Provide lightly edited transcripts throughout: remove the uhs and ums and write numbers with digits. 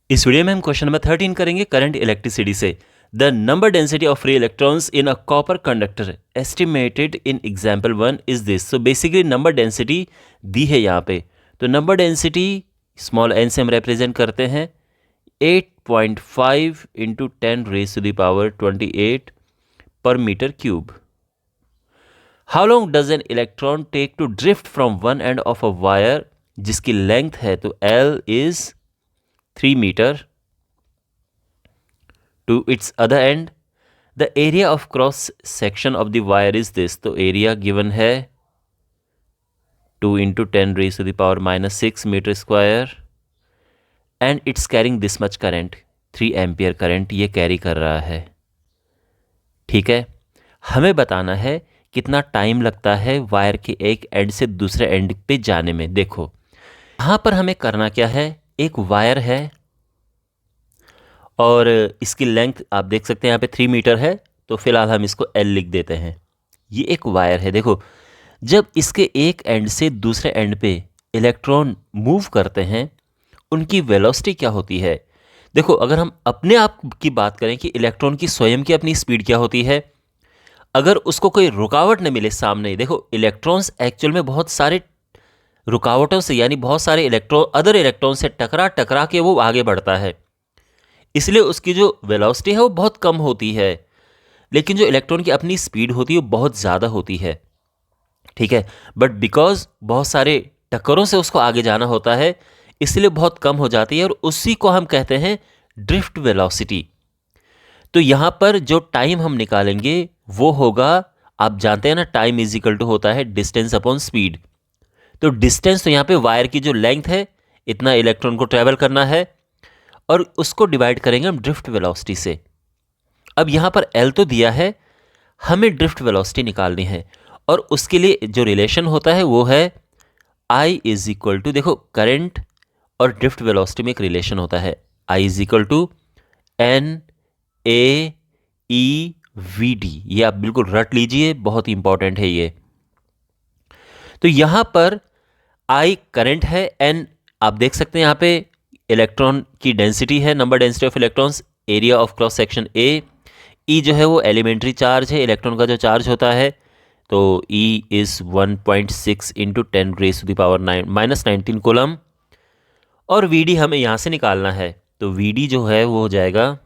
इस वीडियो में हम क्वेश्चन नंबर 13 करेंगे करंट इलेक्ट्रिसिटी से। The number density of free electrons in a copper conductor estimated in example 1 is this. So basically number density दी है यहाँ पे। तो नंबर डेंसिटी स्मॉल n से हम रिप्रेजेंट करते हैं 8.5 इंटू 10⁻28 पर metre cube. How long does an electron take to drift from one end of a wire, जिसकी लेंथ है तो L is 3 metre to its other end. The area of cross section of the wire is this. तो area given है 2 into 10⁻⁻6 metre square and it's carrying this much current, 3 ampere current ये carry कर रहा है। ठीक है, हमें बताना है कितना टाइम लगता है वायर के एक एंड से दूसरे एंड पे जाने में। देखो यहाँ पर हमें करना क्या है, एक वायर है और इसकी लेंथ आप देख सकते हैं यहाँ पे 3 मीटर है, तो फिलहाल हम इसको L लिख देते हैं। ये एक वायर है। देखो जब इसके एक एंड से दूसरे एंड पे इलेक्ट्रॉन मूव करते हैं उनकी वेलोसिटी क्या होती है। देखो अगर हम अपने आप की बात करें कि इलेक्ट्रॉन की स्वयं की अपनी स्पीड क्या होती है, अगर उसको कोई रुकावट न मिले सामने, देखो इलेक्ट्रॉन्स एक्चुअल में बहुत सारे रुकावटों से यानी बहुत सारे अदर इलेक्ट्रॉन से टकरा के वो आगे बढ़ता है, इसलिए उसकी जो वेलोसिटी है वो बहुत कम होती है, लेकिन जो इलेक्ट्रॉन की अपनी स्पीड होती है वो बहुत ज़्यादा होती है। ठीक है, बट बिकॉज बहुत सारे टक्करों से उसको आगे जाना होता है इसलिए बहुत कम हो जाती है और उसी को हम कहते हैं ड्रिफ्ट वेलोसिटी। तो यहाँ पर जो टाइम हम निकालेंगे वो होगा, आप जानते हैं ना टाइम इज इक्वल टू होता है डिस्टेंस अपॉन स्पीड। तो डिस्टेंस तो यहाँ पे वायर की जो लेंथ है इतना इलेक्ट्रॉन को ट्रेवल करना है और उसको डिवाइड करेंगे हम ड्रिफ्ट वेलोसिटी से। अब यहाँ पर L तो दिया है, हमें ड्रिफ्ट वेलोसिटी निकालनी है और उसके लिए जो रिलेशन होता है वो है I इज इक्वल टू, देखो करंट और ड्रिफ्ट वेलोसिटी में एक रिलेशन होता है, I is equal to NAEVD। ये आप बिल्कुल रट लीजिए, बहुत इंपॉर्टेंट है ये। तो यहाँ पर I करंट है, N आप देख सकते हैं यहाँ पे इलेक्ट्रॉन की डेंसिटी है, number density of electrons, area of cross section A, E जो है वो एलिमेंट्री चार्ज है, इलेक्ट्रॉन का जो चार्ज होता है, तो E इज़ 1.6 इंटू 10⁻⁻19 कूलम। और VD हमें यहाँ से निकालना है, तो VD जो है वो हो जाएगा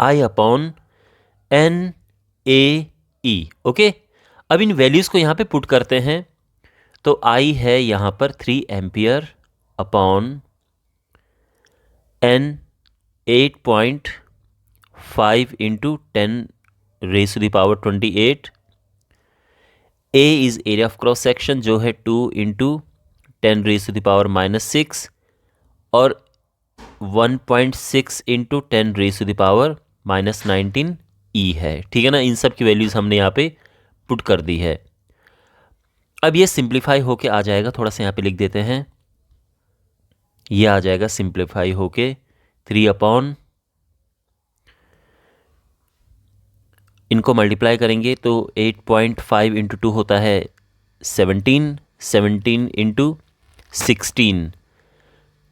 I अपॉन NAE। ओके, अब इन वैल्यूज़ को यहाँ पे पुट करते हैं, तो I है यहाँ पर 3 ampere upon N 8.5 into 10⁻28। A is area of cross section जो है 2 इंटू 10⁻⁻6 और 1.6 इंटू 10⁻⁻19 E है। ठीक है ना, इन सब की वैल्यूज़ हमने यहाँ पे पुट कर दी है। अब ये सिंप्लीफाई होके आ जाएगा, थोड़ा सा यहाँ पे लिख देते हैं, ये आ जाएगा सिंप्लीफाई होके 3 अपॉन, इनको मल्टीप्लाई करेंगे तो 8.5 इंटू 2 होता है 17 इंटू 16,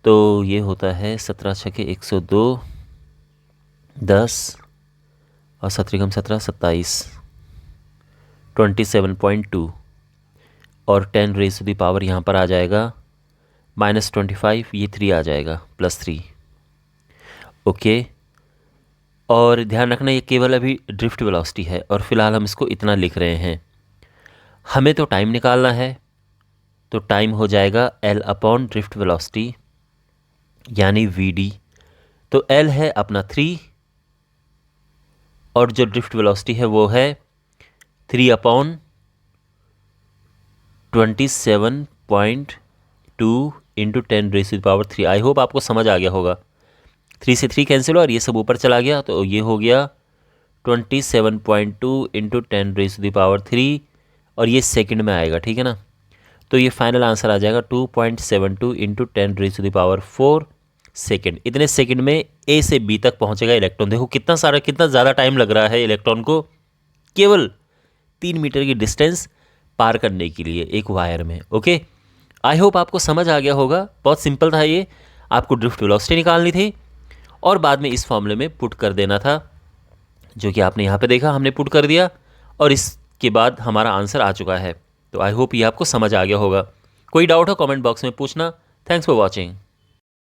तो ये होता है 17 छके 102, 10 और 17 17 27, 27.2 और 10⁻⁻ यहाँ पर आ जाएगा -25, ये 3 आ जाएगा +3। ओके, और ध्यान रखना ये केवल अभी ड्रिफ्ट वेलोसिटी है और फिलहाल हम इसको इतना लिख रहे हैं। हमें तो टाइम निकालना है, तो टाइम हो जाएगा L अपॉन ड्रिफ्ट वेलोसिटी यानी VD। तो L है अपना 3 और जो ड्रिफ्ट वेलोसिटी है वो है 3 अपॉन 27.2 इंटू 10⁻3। आई होप आपको समझ आ गया होगा। 3 से 3 कैंसिल और ये सब ऊपर चला गया, तो ये हो गया 27.2 इंटू 10⁻3 और ये सेकंड में आएगा। ठीक है ना, तो ये फाइनल आंसर आ जाएगा 2.72 इंटू 10⁻4 सेकेंड। इतने सेकंड में A से B तक पहुंचेगा इलेक्ट्रॉन। देखो कितना ज़्यादा टाइम लग रहा है इलेक्ट्रॉन को केवल 3 मीटर की डिस्टेंस पार करने के लिए एक वायर में। ओके, आई होप आपको समझ आ गया होगा, बहुत सिंपल था ये। आपको ड्रिफ्ट वेलोसिटी निकालनी थी और बाद में इस फॉर्मूले में पुट कर देना था, जो कि आपने यहाँ पे देखा, हमने पुट कर दिया और इसके बाद हमारा आंसर आ चुका है। तो आई होप ये आपको समझ आ गया होगा। कोई डाउट हो कमेंट बॉक्स में पूछना। Thanks for watching.